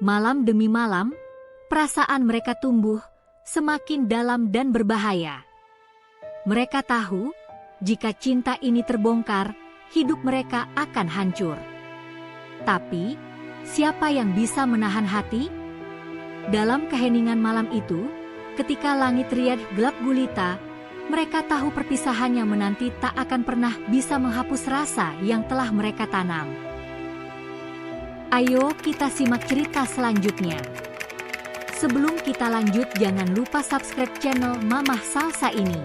Malam demi malam, perasaan mereka tumbuh semakin dalam dan berbahaya. Mereka tahu, jika cinta ini terbongkar, hidup mereka akan hancur. Tapi, siapa yang bisa menahan hati? Dalam keheningan malam itu, ketika langit riad gelap gulita, mereka tahu perpisahan yang menanti tak akan pernah bisa menghapus rasa yang telah mereka tanam. Ayo kita simak cerita selanjutnya. Sebelum kita lanjut, jangan lupa subscribe channel Mamah Salsa ini.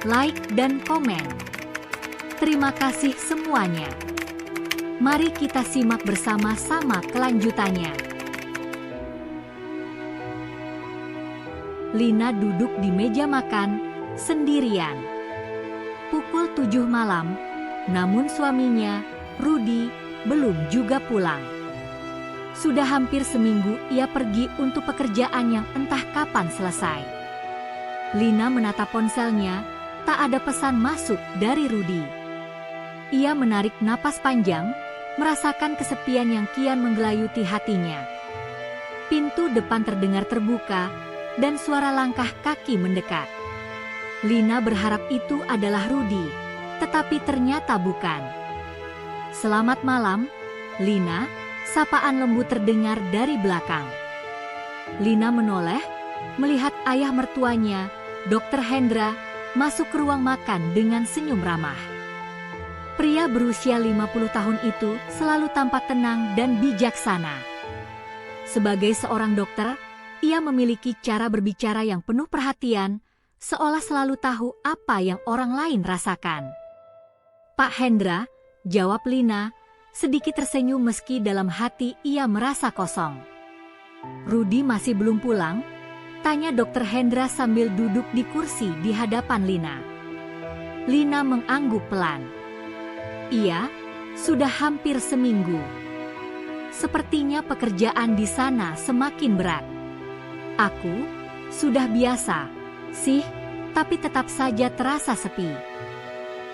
Like dan komen. Terima kasih semuanya. Mari kita simak bersama-sama kelanjutannya. Lina duduk di meja makan sendirian. Pukul 7 malam, namun suaminya, Rudy, belum juga pulang. Sudah hampir seminggu ia pergi untuk pekerjaan yang entah kapan selesai. Lina menatap ponselnya, tak ada pesan masuk dari Rudy. Ia menarik napas panjang, merasakan kesepian yang kian menggelayuti hatinya. Pintu depan terdengar terbuka, dan suara langkah kaki mendekat. Lina berharap itu adalah Rudy, tetapi ternyata bukan. "Selamat malam, Lina," sapaan lembut terdengar dari belakang. Lina menoleh, melihat ayah mertuanya, Dr. Hendra, masuk ke ruang makan dengan senyum ramah. Pria berusia 50 tahun itu selalu tampak tenang dan bijaksana. Sebagai seorang dokter, ia memiliki cara berbicara yang penuh perhatian, seolah selalu tahu apa yang orang lain rasakan. "Pak Hendra," jawab Lina, sedikit tersenyum meski dalam hati ia merasa kosong. "Rudy masih belum pulang?" tanya Dr. Hendra sambil duduk di kursi di hadapan Lina. Lina mengangguk pelan. "Iya, sudah hampir seminggu. Sepertinya pekerjaan di sana semakin berat. Aku sudah biasa sih, tapi tetap saja terasa sepi."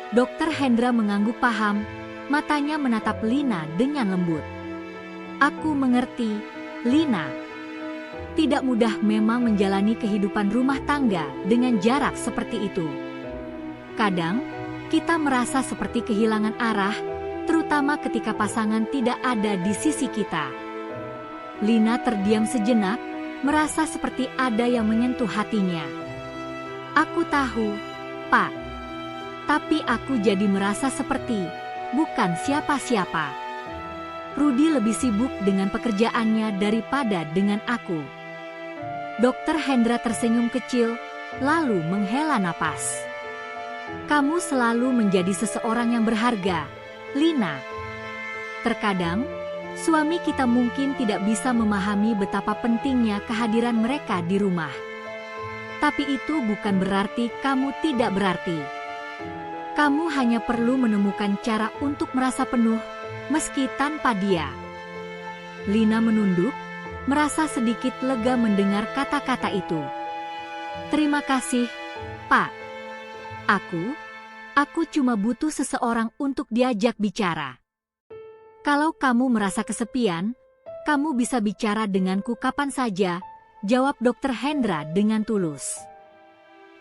Dr. Hendra mengangguk paham, matanya menatap Lina dengan lembut. "Aku mengerti, Lina. Tidak mudah memang menjalani kehidupan rumah tangga dengan jarak seperti itu. Kadang, kita merasa seperti kehilangan arah, terutama ketika pasangan tidak ada di sisi kita." Lina terdiam sejenak, merasa seperti ada yang menyentuh hatinya. "Aku tahu, Pak. Tapi aku jadi merasa seperti bukan siapa-siapa. Rudy lebih sibuk dengan pekerjaannya daripada dengan aku." Dr. Hendra tersenyum kecil, lalu menghela napas. "Kamu selalu menjadi seseorang yang berharga, Lina. Terkadang, suami kita mungkin tidak bisa memahami betapa pentingnya kehadiran mereka di rumah. Tapi itu bukan berarti kamu tidak berarti. Kamu hanya perlu menemukan cara untuk merasa penuh, meski tanpa dia." Lina menunduk, merasa sedikit lega mendengar kata-kata itu. "Terima kasih, Pak. Aku cuma butuh seseorang untuk diajak bicara. Kalau kamu merasa kesepian, kamu bisa bicara denganku kapan saja," jawab Dr. Hendra dengan tulus.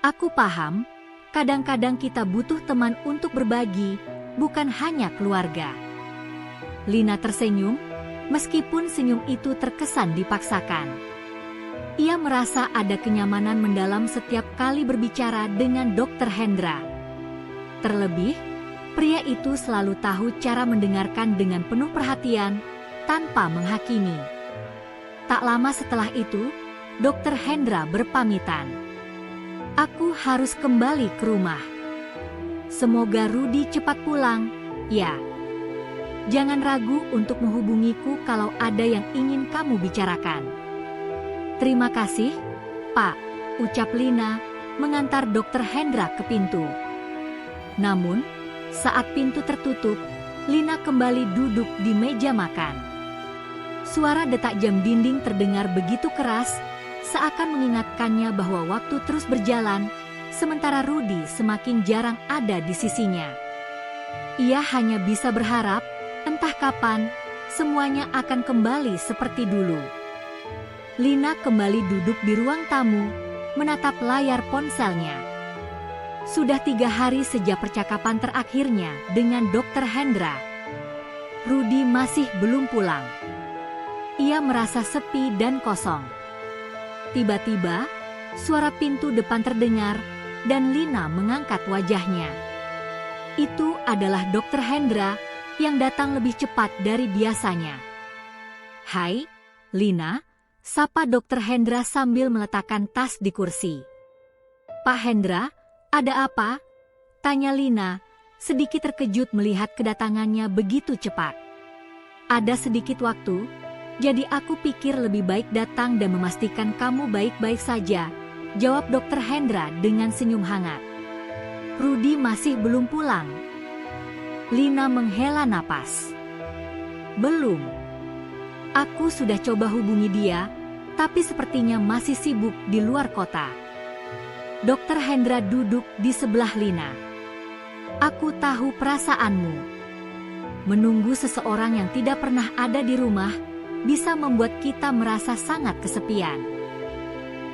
"Aku paham. Kadang-kadang kita butuh teman untuk berbagi, bukan hanya keluarga." Lina tersenyum, meskipun senyum itu terkesan dipaksakan. Ia merasa ada kenyamanan mendalam setiap kali berbicara dengan Dr. Hendra. Terlebih, pria itu selalu tahu cara mendengarkan dengan penuh perhatian, tanpa menghakimi. Tak lama setelah itu, Dr. Hendra berpamitan. "Aku harus kembali ke rumah. Semoga Rudy cepat pulang, ya. Jangan ragu untuk menghubungiku kalau ada yang ingin kamu bicarakan." "Terima kasih, Pak," ucap Lina, mengantar Dr. Hendra ke pintu. Namun, saat pintu tertutup, Lina kembali duduk di meja makan. Suara detak jam dinding terdengar begitu keras, seakan mengingatkannya bahwa waktu terus berjalan, sementara Rudy semakin jarang ada di sisinya. Ia hanya bisa berharap, entah kapan, semuanya akan kembali seperti dulu. Lina kembali duduk di ruang tamu, menatap layar ponselnya. Sudah 3 hari sejak percakapan terakhirnya dengan Dr. Hendra. Rudy masih belum pulang. Ia merasa sepi dan kosong. Tiba-tiba, suara pintu depan terdengar dan Lina mengangkat wajahnya. Itu adalah Dr. Hendra yang datang lebih cepat dari biasanya. "Hai, Lina," sapa Dr. Hendra sambil meletakkan tas di kursi. "Pak Hendra, ada apa?" tanya Lina, sedikit terkejut melihat kedatangannya begitu cepat. "Ada sedikit waktu, jadi aku pikir lebih baik datang dan memastikan kamu baik-baik saja," jawab Dr. Hendra dengan senyum hangat. "Rudy masih belum pulang?" Lina menghela napas. "Belum. Aku sudah coba hubungi dia, tapi sepertinya masih sibuk di luar kota." Dr. Hendra duduk di sebelah Lina. "Aku tahu perasaanmu. Menunggu seseorang yang tidak pernah ada di rumah bisa membuat kita merasa sangat kesepian."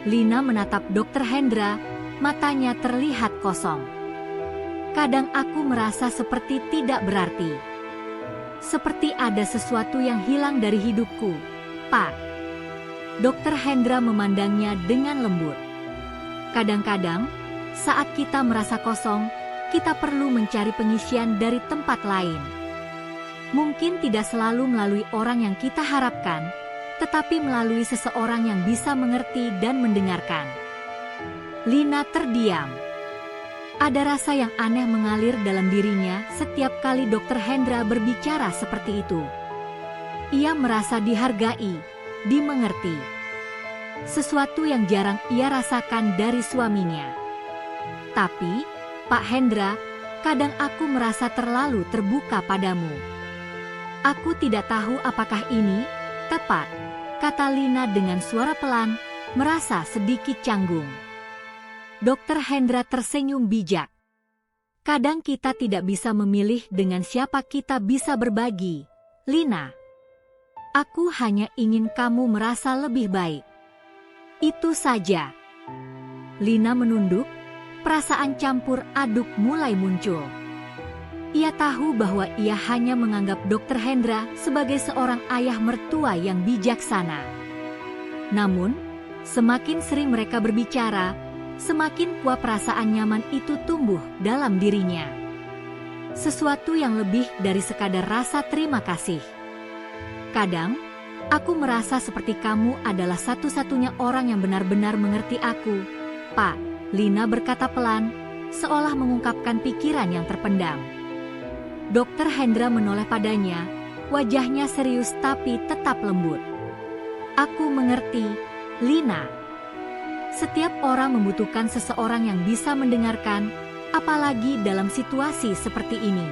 Lina menatap Dr. Hendra, matanya terlihat kosong. "Kadang aku merasa seperti tidak berarti. Seperti ada sesuatu yang hilang dari hidupku, Pak." Dr. Hendra memandangnya dengan lembut. "Kadang-kadang, saat kita merasa kosong, kita perlu mencari pengisian dari tempat lain. Mungkin tidak selalu melalui orang yang kita harapkan, tetapi melalui seseorang yang bisa mengerti dan mendengarkan." Lina terdiam. Ada rasa yang aneh mengalir dalam dirinya setiap kali Dr. Hendra berbicara seperti itu. Ia merasa dihargai, dimengerti. Sesuatu yang jarang ia rasakan dari suaminya. "Tapi, Pak Hendra, kadang aku merasa terlalu terbuka padamu. Aku tidak tahu apakah ini tepat," kata Lina dengan suara pelan, merasa sedikit canggung. Dr. Hendra tersenyum bijak. "Kadang kita tidak bisa memilih dengan siapa kita bisa berbagi, Lina. Aku hanya ingin kamu merasa lebih baik. Itu saja." Lina menunduk, perasaan campur aduk mulai muncul. Ia tahu bahwa ia hanya menganggap Dr. Hendra sebagai seorang ayah mertua yang bijaksana. Namun, semakin sering mereka berbicara, semakin kuat perasaan nyaman itu tumbuh dalam dirinya. Sesuatu yang lebih dari sekadar rasa terima kasih. "Kadang, aku merasa seperti kamu adalah satu-satunya orang yang benar-benar mengerti aku, Pak," Lina berkata pelan, seolah mengungkapkan pikiran yang terpendam. Dr. Hendra menoleh padanya, wajahnya serius tapi tetap lembut. "Aku mengerti, Lina. Setiap orang membutuhkan seseorang yang bisa mendengarkan, apalagi dalam situasi seperti ini.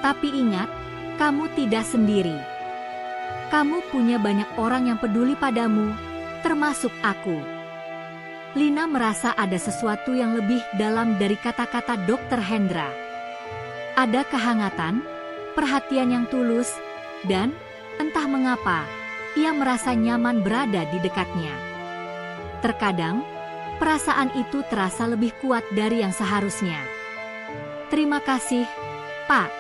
Tapi ingat, kamu tidak sendiri. Kamu punya banyak orang yang peduli padamu, termasuk aku." Lina merasa ada sesuatu yang lebih dalam dari kata-kata Dr. Hendra. Ada kehangatan, perhatian yang tulus, dan entah mengapa, ia merasa nyaman berada di dekatnya. Terkadang, perasaan itu terasa lebih kuat dari yang seharusnya. "Terima kasih, Pak.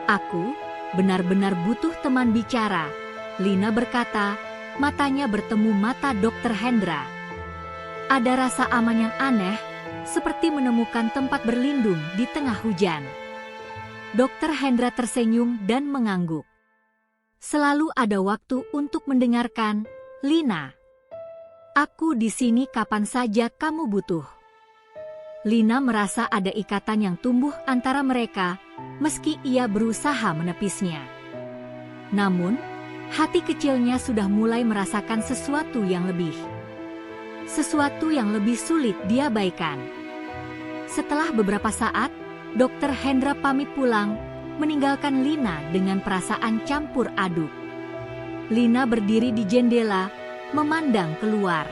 Aku benar-benar butuh teman bicara," Lina berkata, matanya bertemu mata Dr. Hendra. Ada rasa aman yang aneh, seperti menemukan tempat berlindung di tengah hujan. Dr. Hendra tersenyum dan mengangguk. "Selalu ada waktu untuk mendengarkan, Lina. Aku di sini kapan saja kamu butuh." Lina merasa ada ikatan yang tumbuh antara mereka, meski ia berusaha menepisnya. Namun, hati kecilnya sudah mulai merasakan sesuatu yang lebih. Sesuatu yang lebih sulit diabaikan. Setelah beberapa saat, Dr. Hendra pamit pulang, meninggalkan Lina dengan perasaan campur aduk. Lina berdiri di jendela, memandang keluar.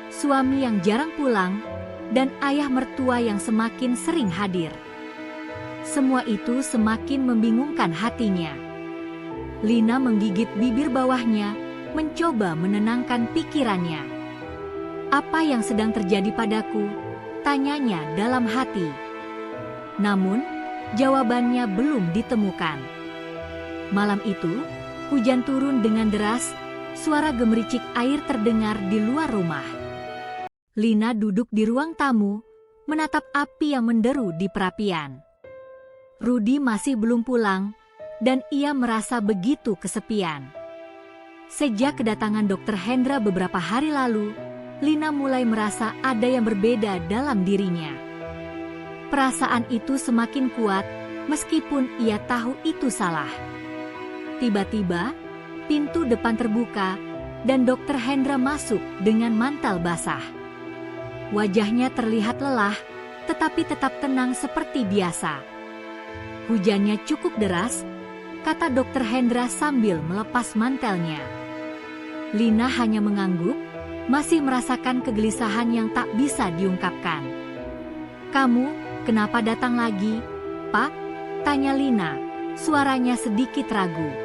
Suami yang jarang pulang, dan ayah mertua yang semakin sering hadir. Semua itu semakin membingungkan hatinya. Lina menggigit bibir bawahnya, mencoba menenangkan pikirannya. "Apa yang sedang terjadi padaku?" tanyanya dalam hati. Namun, jawabannya belum ditemukan. Malam itu, hujan turun dengan deras, suara gemericik air terdengar di luar rumah. Lina duduk di ruang tamu, menatap api yang menderu di perapian. Rudi masih belum pulang, dan ia merasa begitu kesepian. Sejak kedatangan Dr. Hendra beberapa hari lalu, Lina mulai merasa ada yang berbeda dalam dirinya. Perasaan itu semakin kuat, meskipun ia tahu itu salah. Tiba-tiba, pintu depan terbuka, dan Dr. Hendra masuk dengan mantel basah. Wajahnya terlihat lelah, tetapi tetap tenang seperti biasa. "Hujannya cukup deras," kata Dr. Hendra sambil melepas mantelnya. Lina hanya mengangguk, masih merasakan kegelisahan yang tak bisa diungkapkan. "Kamu, kenapa datang lagi, Pak?" tanya Lina, suaranya sedikit ragu.